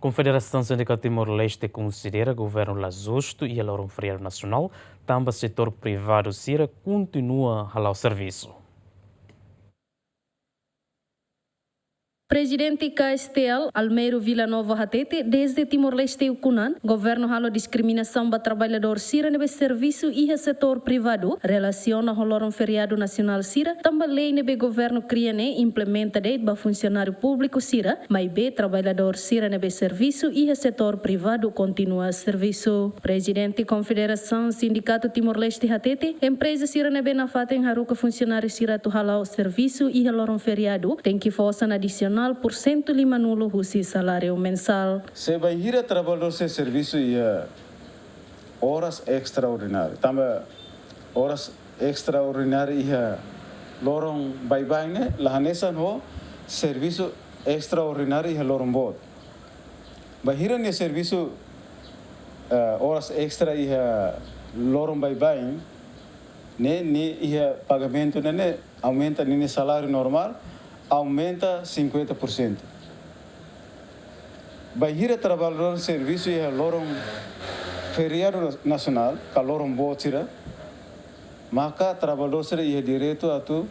Confederação Sindical Timor-Leste considera o governo Lazusto e o feriado nacional, também o setor privado Sira continua a o serviço. Presidente KSTL, Almeiro Villanova Hatete, desde Timor-Leste e Cunan, governo halo discriminação para trabalhador Sira nebe serviço e setor privado, relaciona o feriado nacional Sira, também lei nebe governo criane implementa de para funcionário público Sira, mas be trabalhador Sira nebe serviço e setor privado continua serviço. Presidente Confederação Sindicato Timor-Leste Hatete, empresa Sira nebe na fatem haruka funcionário Sira tu halao serviço e haloron feriado, tem que força adicional por 105 nulo husi salário mensal. Se vai ir a trabalhar sem serviço e horas extraordinárias. Também horas extraordinárias e lorong bye-bye né? Lahanesan ho serviço extraordinário e lorong bot. Vai ir a serviço horas extra e lorong bye-bye né? E pagamento né? Aumenta nem salário normal. Aumenta 50%. Vai ir a trabalhar no serviço e lorong feriado nacional, que lorong botira, maka trabalhador e direito a tu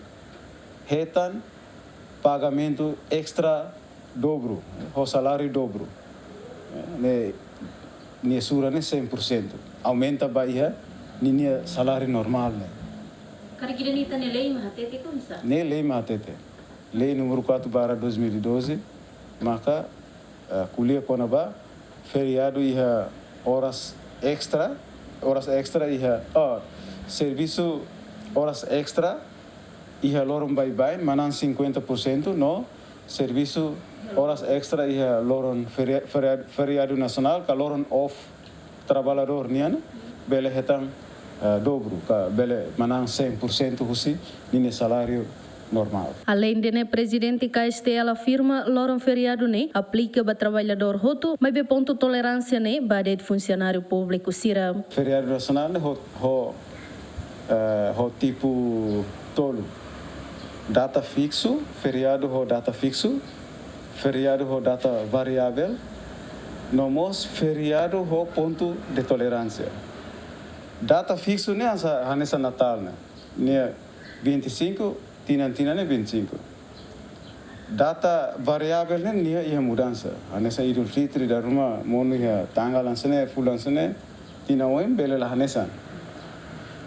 retan pagamento extra dobro, o salário dobro. Ne sura ne 100%. Aumenta bahia ni salário normal né. Cara que nem tá lei mahatete como sa? Ne lei mahatete. Lei número 4/2012, maka kuliah konaba feriado e horas extra e serviço horas extra e lorong bye-bye manan 50% no serviço horas extra e lorong feriado nacional ka lorong off trabalhador niana bele hetang dobro ka bele manan 100% husi ni salário normal. Além de né, presidente KSTL afirma lorong feriado né aplica para trabalhador roto, mas be ponto tolerância né para funcionário público Sira. Feriado nacional né ho tipo tolo. Data fixo, feriado ho data fixo, feriado ho data variável. Nomos feriado ho ponto de tolerância. Data fixo né hanesa Natal né 25 Tina né 25. Data variável né ia mudança. Anessa Idul Fitri da rumah monu ia tanggal lansene fulan sene tina oem bele la hanessa.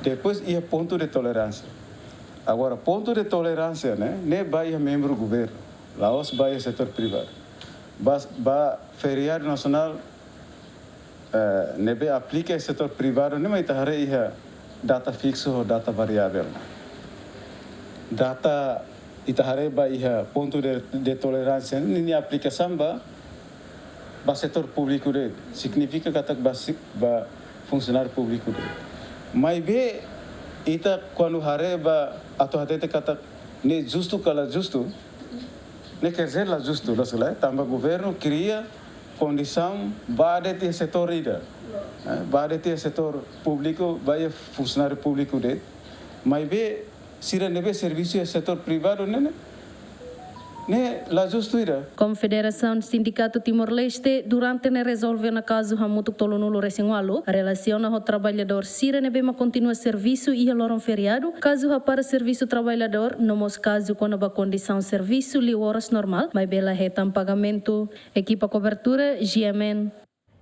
Depois ia ponto de tolerância. Agora ponto de tolerância né vai membro do governo. Laos vai setor privado. Ba feriado nacional nebe aplica setor privado né mas tahare ia data fixo ou data variável. Data itahare ba iha ponto de tolerância ni aplicação ba setor público de significa kata ba funcionário público de mas be ita quando hare ba atau hatete kata ne justo kala justo ne quer dizer la justo rasula tamba governo cria condição ba de setor ida ba de setor público ba funcionário público de mas be Sira nebe serviço e setor privado né lá justo ira. Confederação Sindicato Timor-Leste durante ne resolve na caso hamutu tolonulo resingualo relaciona o trabalhador Sira nebe ma continua serviço e lorong feriado caso ha para serviço trabalhador nomos caso quando ba condição serviço li horas normal mas bela retam pagamento equipa cobertura GMN